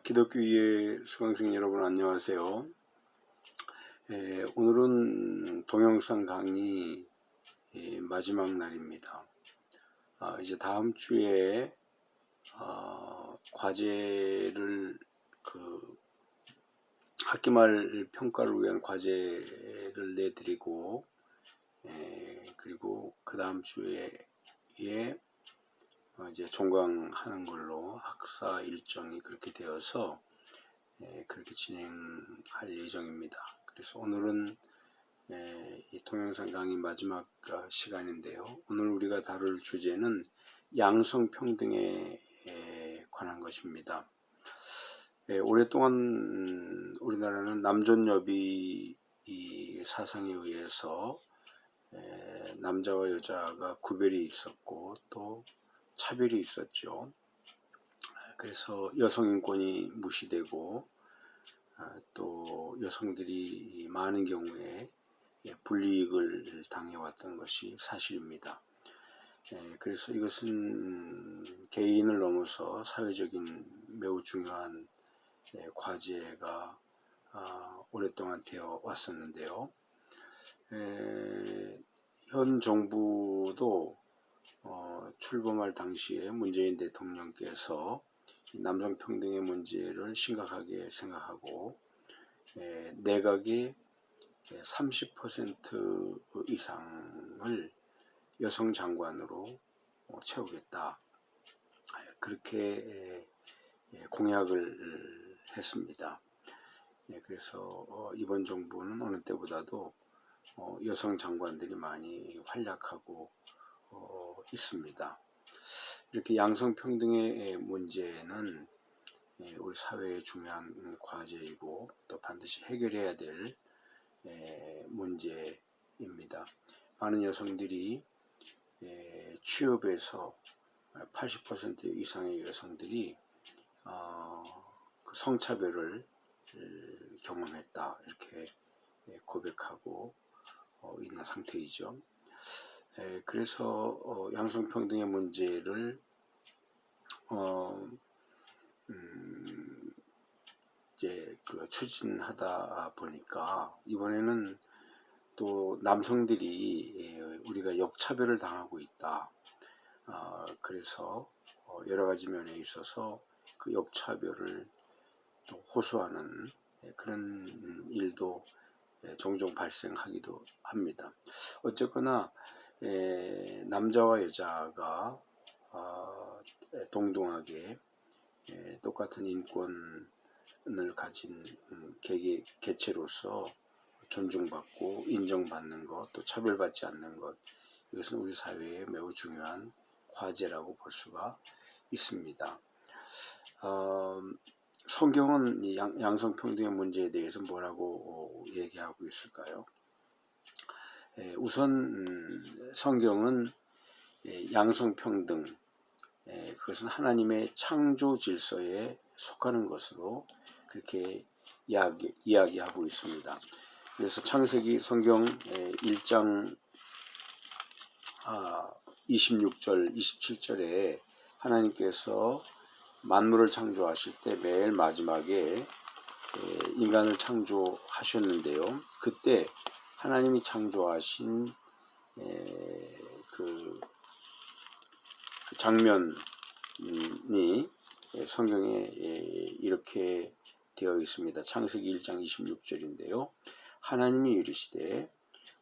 기독교의 수강생 여러분 안녕하세요. 오늘은 동영상 강의 마지막 날입니다. 이제 다음 주에 과제를 학기말 평가를 위한 과제를 내드리고 그리고 그 다음 주에 이제 종강하는 걸로 학사 일정이 그렇게 되어서 그렇게 진행할 예정입니다. 그래서 오늘은 이 동영상 강의 마지막 시간인데요. 오늘 우리가 다룰 주제는 양성평등에 관한 것입니다. 오랫동안 우리나라는 남존여비 이 사상에 의해서 남자와 여자가 구별이 있었고 또 차별이 있었죠. 그래서 여성 인권이 무시되고 또 여성들이 많은 경우에 불이익을 당해왔던 것이 사실입니다. 그래서 이것은 개인을 넘어서 사회적인 매우 중요한 과제가 오랫동안 되어 왔었는데요. 현 정부도 출범할 당시에 문재인 대통령께서 남성 평등의 문제를 심각하게 생각하고 내각의 30% 이상을 여성 장관으로 채우겠다, 그렇게 공약을 했습니다. 그래서 이번 정부는 어느 때보다도 여성 장관들이 많이 활약하고 있습니다. 이렇게 양성평등의 문제는 우리 사회의 중요한 과제이고 또 반드시 해결해야 될 문제입니다. 많은 여성들이 취업에서 80% 이상의 여성들이 그 성차별을 경험했다, 이렇게 고백하고 있는 상태이죠. 그래서 양성평등의 문제를 이제 추진하다 보니까 이번에는 또 남성들이 우리가 역차별을 당하고 있다. 그래서 여러 가지 면에 있어서 그 역차별을 또 호소하는 그런 일도 종종 발생하기도 합니다. 어쨌거나 남자와 여자가 동등하게 똑같은 인권을 가진 개체로서 존중받고 인정받는 것, 또 차별받지 않는 것, 이것은 우리 사회의 매우 중요한 과제라고 볼 수가 있습니다. 성경은 이 양성평등의 문제에 대해서 뭐라고 얘기하고 있을까요? 우선 성경은 양성평등, 그것은 하나님의 창조 질서에 속하는 것으로 그렇게 이야기하고 있습니다. 그래서 창세기 성경 1장 26절, 27절에 하나님께서 만물을 창조하실 때 맨 마지막에 인간을 창조하셨는데요. 그때 하나님이 창조하신 그 장면이 성경에 이렇게 되어 있습니다. 창세기 1장 26절인데요. 하나님이 이르시되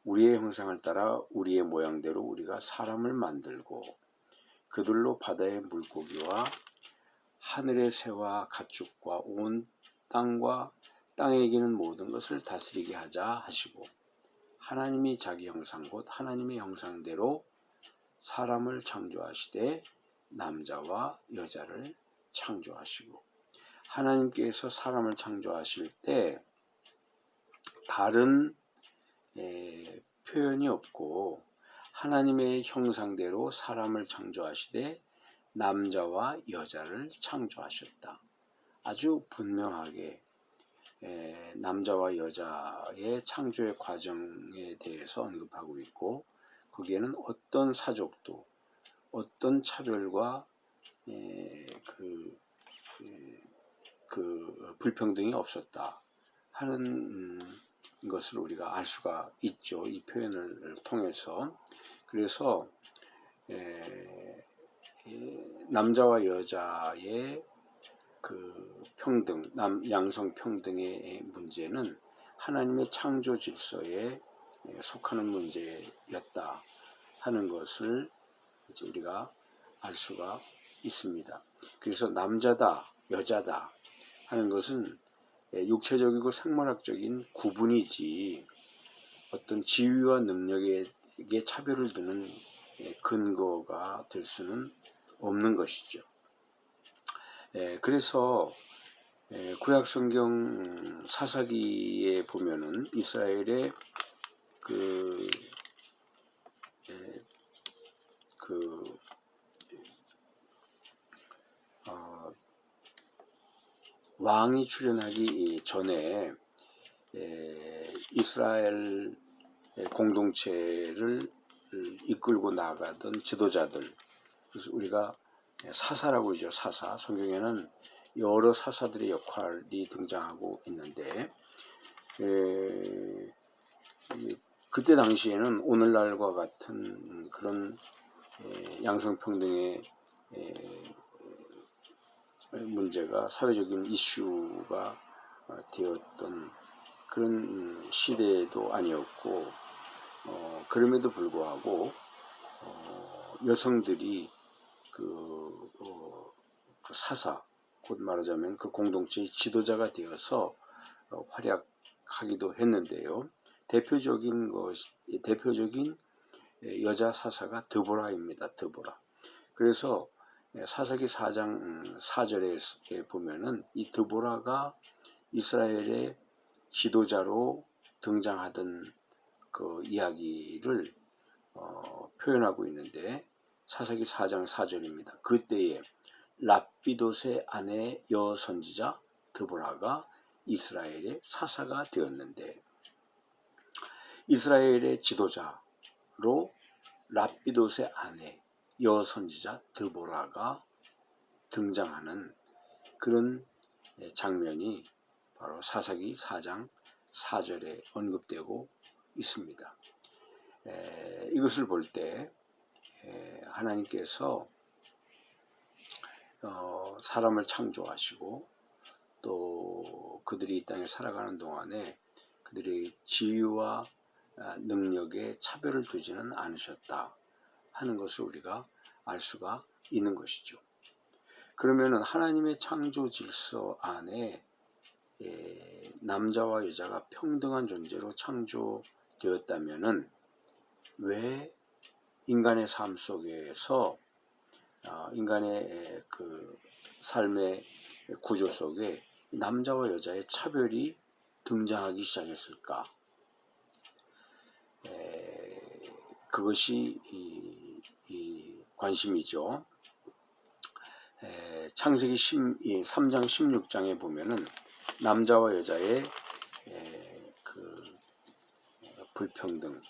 우리의 형상을 따라 우리의 모양대로 우리가 사람을 만들고 그들로 바다의 물고기와 하늘의 새와 가축과 온 땅과 땅에 기는 모든 것을 다스리게 하자 하시고 하나님이 자기 형상 곧 하나님의 형상대로 사람을 창조하시되 남자와 여자를 창조하시고, 하나님께서 사람을 창조하실 때 다른 표현이 없고 하나님의 형상대로 사람을 창조하시되 남자와 여자를 창조하셨다. 아주 분명하게 남자와 여자의 창조의 과정에 대해서 언급하고 있고, 거기에는 어떤 사족도 어떤 차별과 그 불평등이 없었다 하는 것을 우리가 알 수가 있죠. 이 표현을 통해서. 그래서 남자와 여자의 그 평등, 양성 평등의 문제는 하나님의 창조 질서에 속하는 문제였다 하는 것을 이제 우리가 알 수가 있습니다. 그래서 남자다, 여자다 하는 것은 육체적이고 생물학적인 구분이지 어떤 지위와 능력에 차별을 두는 근거가 될 수는 없는 것이죠. 그래서 구약성경 사사기에 보면은 이스라엘의 왕이 출현하기 전에 이스라엘 공동체를 이끌고 나가던 지도자들, 그래서 우리가 사사라고 그러죠. 사사. 성경에는 여러 사사들의 역할이 등장하고 있는데 그때 당시에는 오늘날과 같은 그런 양성평등의 문제가 사회적인 이슈가 되었던 그런 시대도 아니었고 그럼에도 불구하고 여성들이 그 사사, 곧 말하자면 그 공동체의 지도자가 되어서 활약하기도 했는데요. 대표적인 여자 사사가 드보라입니다. 드보라. 그래서 사사기 4장 4절에 보면은 이 드보라가 이스라엘의 지도자로 등장하던 그 이야기를 표현하고 있는데 사사기 4장 4절입니다. 그때에 랍비돗의 아내 여선지자 드보라가 이스라엘의 사사가 되었는데 이스라엘의 지도자로 랍비돗의 아내 여선지자 드보라가 등장하는 그런 장면이 바로 사사기 4장 4절에 언급되고 있습니다. 이것을 볼 때 하나님께서 사람을 창조하시고 또 그들이 이 땅에 살아가는 동안에 그들의 지위와 능력에 차별을 두지는 않으셨다 하는 것을 우리가 알 수가 있는 것이죠. 그러면은 하나님의 창조 질서 안에 남자와 여자가 평등한 존재로 창조되었다면은 왜 인간의 삶 속에서 인간의 그 삶의 구조 속에 남자와 여자의 차별이 등장하기 시작했을까? 그것이 이 관심이죠. 창세기 3장 16장에 보면은 남자와 여자의 그 불평등,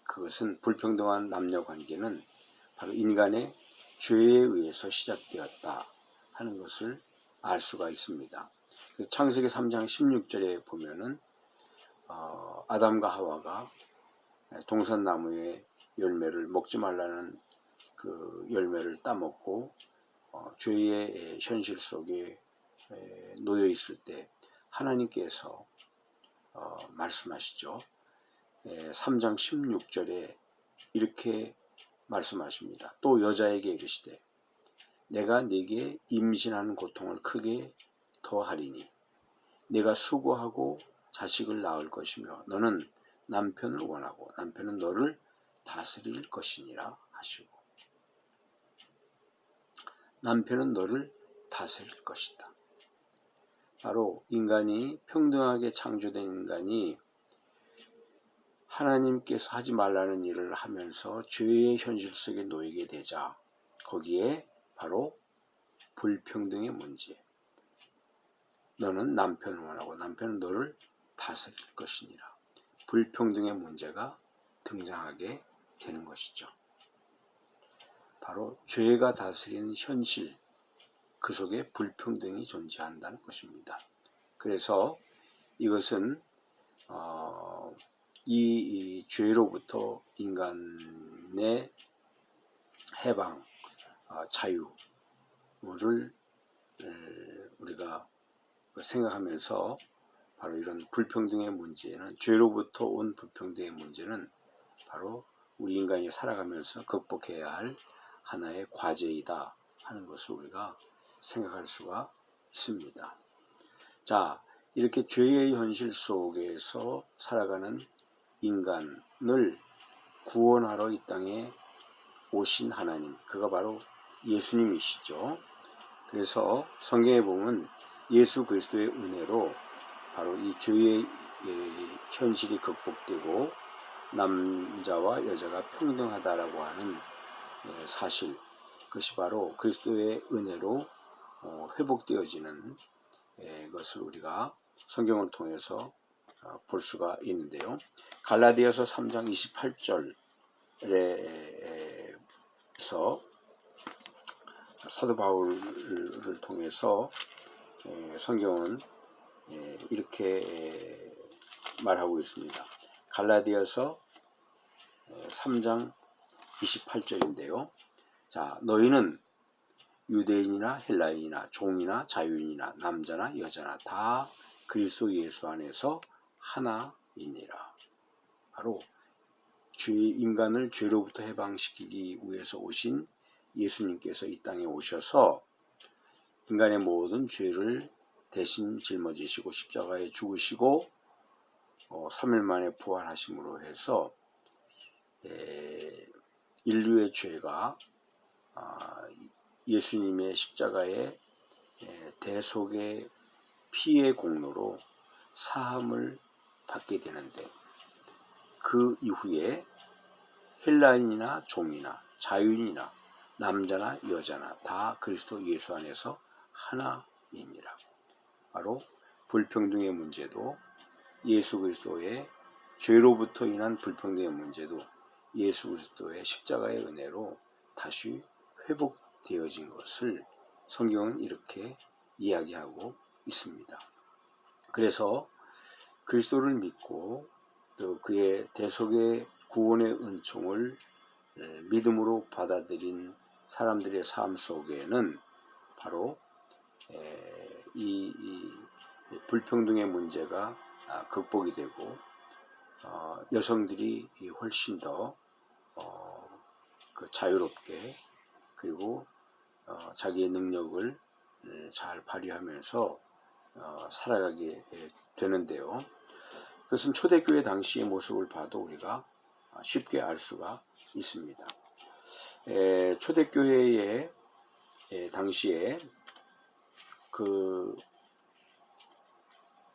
그것은 불평등한 남녀 관계는 바로 인간의 죄에 의해서 시작되었다 하는 것을 알 수가 있습니다. 창세기 3장 16절에 보면은 아담과 하와가 동산나무의 열매를 먹지 말라는 그 열매를 따먹고 죄의 현실 속에 놓여 있을 때 하나님께서 말씀하시죠. 3장 16절에 이렇게 말씀하십니다. 또 여자에게 이르시되 내가 네게 임신하는 고통을 크게 더하리니 네가 수고하고 자식을 낳을 것이며 너는 남편을 원하고 남편은 너를 다스릴 것이니라 하시고 남편은 너를 다스릴 것이다. 바로 인간이 평등하게 창조된 인간이 하나님께서 하지 말라는 일을 하면서 죄의 현실 속에 놓이게 되자 거기에 바로 불평등의 문제, 너는 남편을 원하고 남편은 너를 다스릴 것이니라, 불평등의 문제가 등장하게 되는 것이죠. 바로 죄가 다스리는 현실, 그 속에 불평등이 존재한다는 것입니다. 그래서 이것은 이 죄로부터 인간의 해방, 자유를 우리가 생각하면서 바로 이런 불평등의 문제는, 죄로부터 온 불평등의 문제는 바로 우리 인간이 살아가면서 극복해야 할 하나의 과제이다 하는 것을 우리가 생각할 수가 있습니다. 자, 이렇게 죄의 현실 속에서 살아가는 인간을 구원하러 이 땅에 오신 하나님, 그가 바로 예수님이시죠. 그래서 성경에 보면 예수 그리스도의 은혜로 바로 이 죄의 현실이 극복되고 남자와 여자가 평등하다라고 하는 사실, 그것이 바로 그리스도의 은혜로 회복되어지는 것을 우리가 성경을 통해서 볼 수가 있는데요. 갈라디아서 3장 28절에서 사도 바울을 통해서 성경은 이렇게 말하고 있습니다. 갈라디아서 3장 28절인데요. 자, 너희는 유대인이나 헬라인이나 종이나 자유인이나 남자나 여자나 다 그리스도 예수 안에서 하나이니라. 바로 인간을 죄로부터 해방시키기 위해서 오신 예수님께서 이 땅에 오셔서 인간의 모든 죄를 대신 짊어지시고 십자가에 죽으시고 3일 만에 부활하심으로 해서 인류의 죄가 예수님의 십자가의 대속의 피의 공로로 사함을 받게 되는데, 그 이후에 헬라인이나 종이나 자유인이나 남자나 여자나 다 그리스도 예수 안에서 하나이니라. 바로 불평등의 문제도, 예수 그리스도의 죄로부터 인한 불평등의 문제도 예수 그리스도의 십자가의 은혜로 다시 회복되어진 것을 성경은 이렇게 이야기하고 있습니다. 그래서 그리스도를 믿고 또 그의 대속의 구원의 은총을 믿음으로 받아들인 사람들의 삶 속에는 바로 이 불평등의 문제가 극복이 되고 여성들이 훨씬 더 자유롭게, 그리고 자기의 능력을 잘 발휘하면서 살아가게 되는데요. 그것은 초대교회 당시의 모습을 봐도 우리가 쉽게 알 수가 있습니다. 초대교회의 당시에 그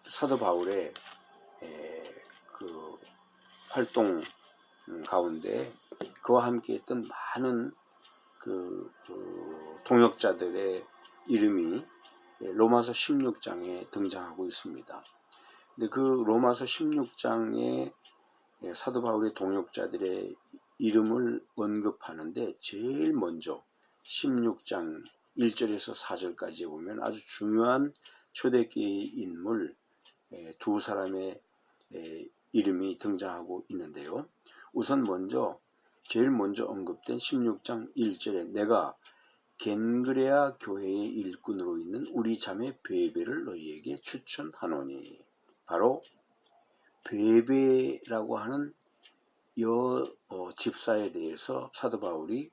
사도 바울의 그 활동 가운데 그와 함께 했던 많은 그 동역자들의 이름이 로마서 16장에 등장하고 있습니다. 근데 그 로마서 16장에 사도 바울의 동역자들의 이름을 언급하는데 제일 먼저 16장 1절에서 4절까지 보면 아주 중요한 초대교회 인물 두 사람의 이름이 등장하고 있는데요. 우선 제일 먼저 언급된 16장 1절에 내가 겐그레아 교회의 일꾼으로 있는 우리 자매 베베를 너희에게 추천하노니, 바로 베베라고 하는 집사에 대해서 사도 바울이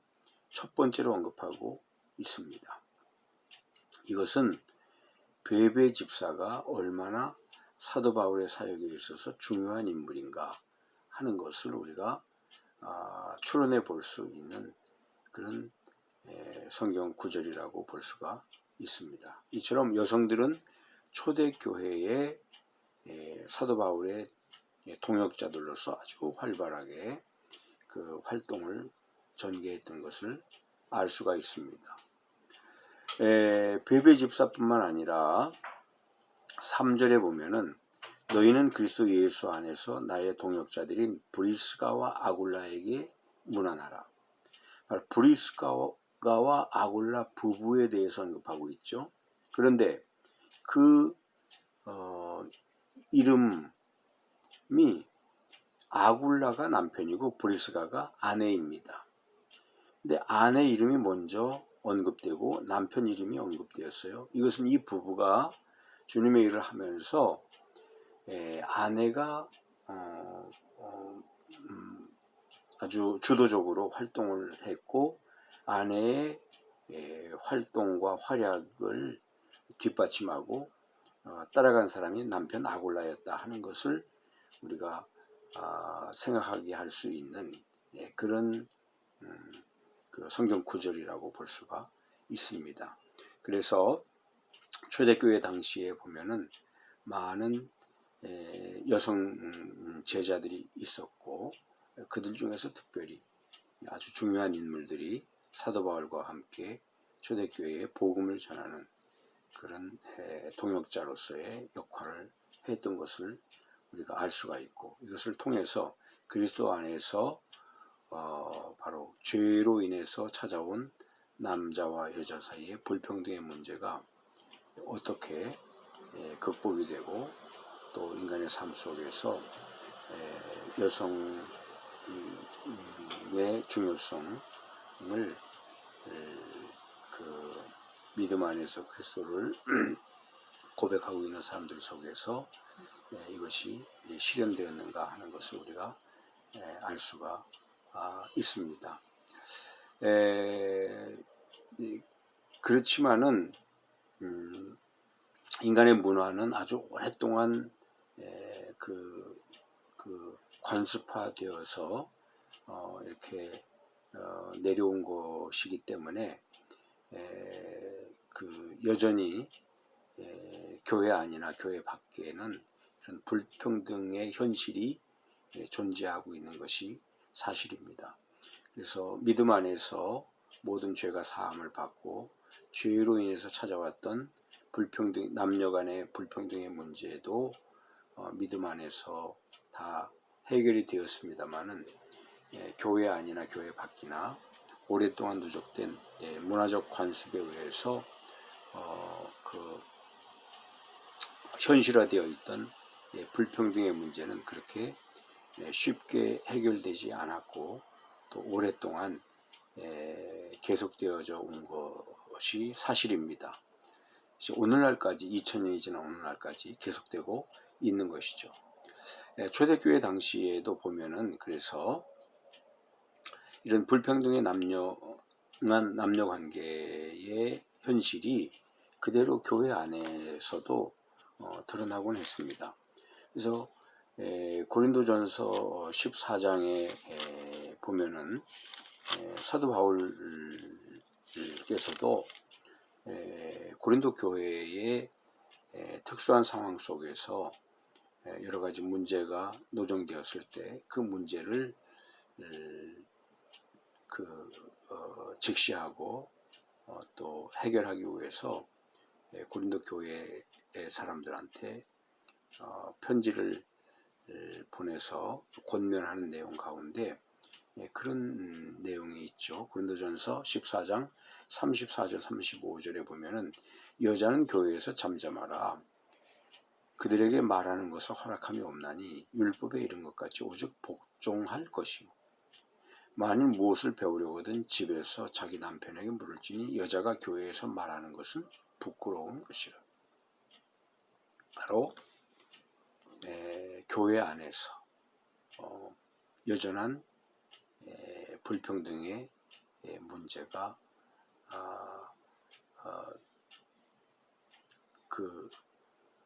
첫 번째로 언급하고 있습니다. 이것은 베베 집사가 얼마나 사도 바울의 사역에 있어서 중요한 인물인가 하는 것을 우리가 추론해 볼 수 있는 그런 성경 구절이라고 볼 수가 있습니다. 이처럼 여성들은 초대교회의 사도 바울의 동역자들로서 아주 활발하게 그 활동을 전개했던 것을 알 수가 있습니다. 베베 집사뿐만 아니라 3절에 보면은 너희는 그리스도 예수 안에서 나의 동역자들인 브리스가와 아굴라에게 문안하라. 브리스가가 브리스가와 아굴라 부부에 대해서 언급하고 있죠. 그런데 그 이름이 아굴라가 남편이고 브리스가가 아내입니다. 근데 아내 이름이 먼저 언급되고 남편 이름이 언급되었어요. 이것은 이 부부가 주님의 일을 하면서 아내가 아주 주도적으로 활동을 했고 아내의 활동과 활약을 뒷받침하고 따라간 사람이 남편 아굴라였다 하는 것을 우리가 생각하게 할 수 있는 그런 그 성경 구절이라고 볼 수가 있습니다. 그래서 초대교회 당시에 보면은 많은 여성 제자들이 있었고 그들 중에서 특별히 아주 중요한 인물들이 사도 바울과 함께 초대교회에 복음을 전하는 그런 동역자로서의 역할을 했던 것을 우리가 알 수가 있고 이것을 통해서 그리스도 안에서 바로 죄로 인해서 찾아온 남자와 여자 사이의 불평등의 문제가 어떻게 극복이 되고 또 인간의 삶 속에서 여성의 중요성을 그 믿음 안에서 그리스도를 고백하고 있는 사람들 속에서 이것이 실현되었는가 하는 것을 우리가 알 수가 있습니다. 그렇지만은 인간의 문화는 아주 오랫동안 그 관습화되어서 이렇게 내려온 것이기 때문에 그 여전히 교회 안이나 교회 밖에는 이런 불평등의 현실이 존재하고 있는 것이 사실입니다. 그래서 믿음 안에서 모든 죄가 사함을 받고 죄로 인해서 찾아왔던 불평등, 남녀 간의 불평등의 문제도 믿음 안에서 다 해결이 되었습니다만은 교회 안이나 교회 밖이나 오랫동안 누적된 문화적 관습에 의해서 그 현실화되어 있던 불평등의 문제는 그렇게 쉽게 해결되지 않았고 또 오랫동안 계속되어져 온 것이 사실입니다. 오늘날까지 2000년이 지난 오늘날까지 계속되고 있는 것이죠. 초대교회 당시에도 보면은 그래서 이런 불평등의 남녀 관계의 현실이 그대로 교회 안에서도 드러나곤 했습니다. 그래서 고린도전서 14장에 보면은 사도 바울께서도 고린도 교회의 특수한 상황 속에서 여러 가지 문제가 노정되었을 때 그 문제를 직시하고 또 해결하기 위해서 고린도 교회의 사람들한테 편지를 보내서 권면하는 내용 가운데 그런 내용이 있죠. 고린도전서 14장 34절 35절에 보면은 여자는 교회에서 잠잠하라. 그들에게 말하는 것을 허락함이 없나니 율법에 이른 것 같이 오직 복종할 것이요. 만일 무엇을 배우려거든 집에서 자기 남편에게 물을지니 여자가 교회에서 말하는 것은 부끄러운 것이라. 바로 교회 안에서 여전한 불평등의 문제가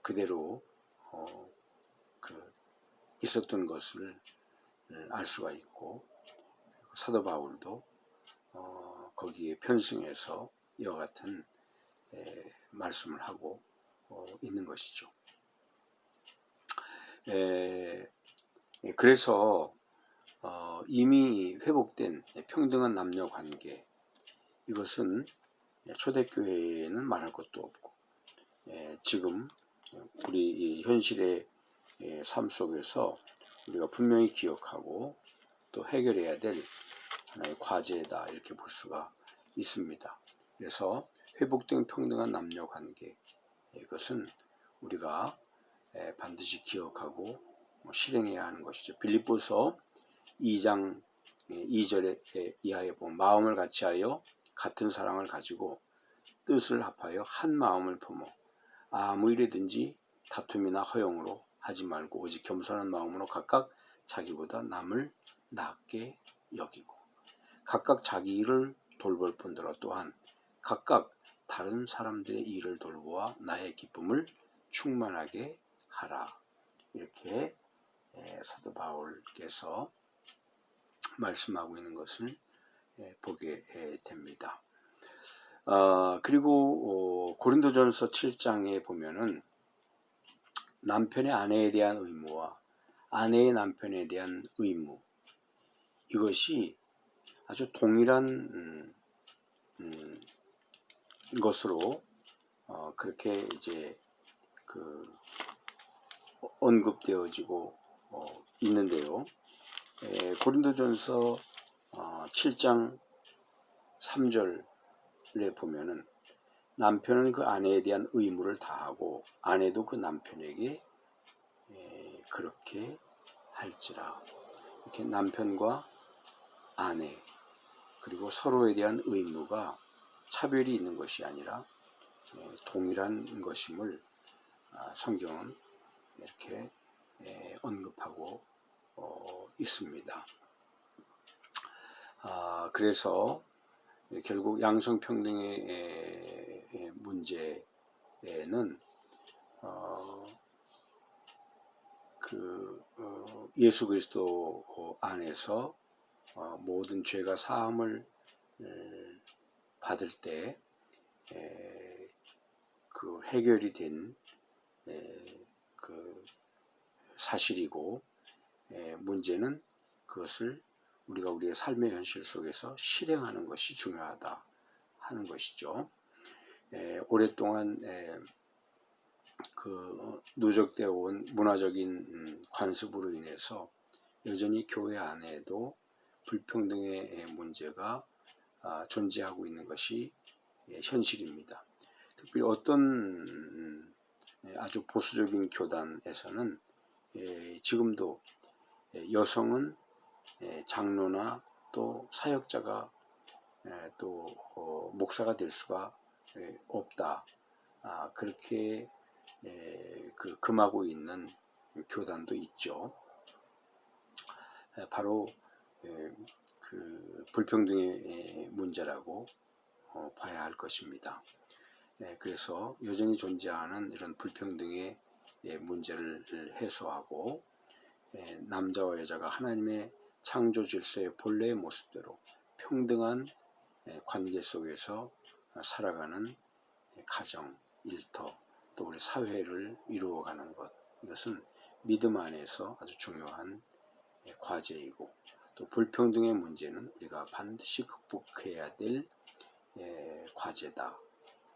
그대로 있었던 것을 알 수가 있고 사도 바울도 거기에 편승해서 이와 같은 말씀을 하고 있는 것이죠. 그래서 이미 회복된 평등한 남녀 관계 이것은 초대교회에는 말할 것도 없고 지금 우리 현실의 삶 속에서 우리가 분명히 기억하고 또 해결해야 될 하나의 과제다 이렇게 볼 수가 있습니다. 그래서 회복된 평등한 남녀 관계, 이것은 우리가 반드시 기억하고 실행해야 하는 것이죠. 빌립보서 2장 2절에 이하에 보면 마음을 같이하여 같은 사랑을 가지고 뜻을 합하여 한 마음을 품어 아무 일이든지 다툼이나 허용으로 하지 말고 오직 겸손한 마음으로 각각 자기보다 남을 낫게 여기고 각각 자기 일을 돌볼 뿐더러 또한 각각 다른 사람들의 일을 돌보아 나의 기쁨을 충만하게 하라. 이렇게 사도 바울께서 말씀하고 있는 것을 보게 됩니다. 그리고 고린도전서 7장에 보면은 남편의 아내에 대한 의무와 아내의 남편에 대한 의무, 이것이 아주 동일한 것으로 그렇게 이제 언급되어지고 있는데요. 고린도전서 7장 3절에 보면은 남편은 그 아내에 대한 의무를 다하고 아내도 그 남편에게 그렇게 할지라. 이렇게 남편과 아내 그리고 서로에 대한 의무가 차별이 있는 것이 아니라 동일한 것임을 성경은 이렇게 언급하고 있습니다. 그래서 결국 양성평등의 문제는 예수 그리스도 안에서 모든 죄가 사함을 받을 때 해결이 된 사실이고, 문제는 그것을 우리가 우리의 삶의 현실 속에서 실행하는 것이 중요하다 하는 것이죠. 오랫동안 누적되어 온 문화적인 관습으로 인해서 여전히 교회 안에도 불평등의 문제가 존재하고 있는 것이 현실입니다. 특별히 어떤 아주 보수적인 교단에서는 지금도 여성은 장로나 또 사역자가 또 목사가 될 수가 없다, 그렇게 금하고 있는 교단도 있죠. 바로 불평등의 문제라고 봐야 할 것입니다. 그래서 여전히 존재하는 이런 불평등의 문제를 해소하고 남자와 여자가 하나님의 창조 질서의 본래의 모습대로 평등한 관계 속에서 살아가는 가정, 일터, 또 우리 사회를 이루어가는 것, 이것은 믿음 안에서 아주 중요한 과제이고, 또 불평등의 문제는 우리가 반드시 극복해야 될 과제다,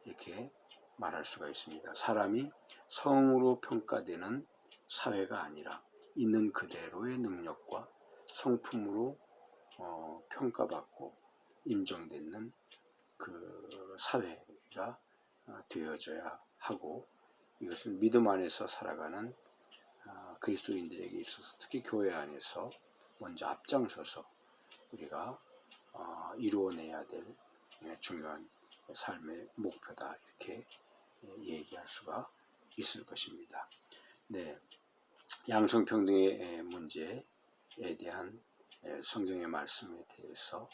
이렇게 말할 수가 있습니다. 사람이 성으로 평가되는 사회가 아니라 있는 그대로의 능력과 성품으로 평가받고 인정되는 그 사회가 되어져야 하고, 이것은 믿음 안에서 살아가는 그리스도인들에게 있어서 특히 교회 안에서 먼저 앞장서서 우리가 이루어내야 될 중요한 삶의 목표다, 이렇게 얘기할 수가 있을 것입니다. 네, 양성평등의 문제에 대한 성경의 말씀에 대해서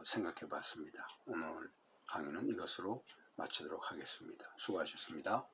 생각해 봤습니다. 오늘 강의는 이것으로 마치도록 하겠습니다. 수고하셨습니다.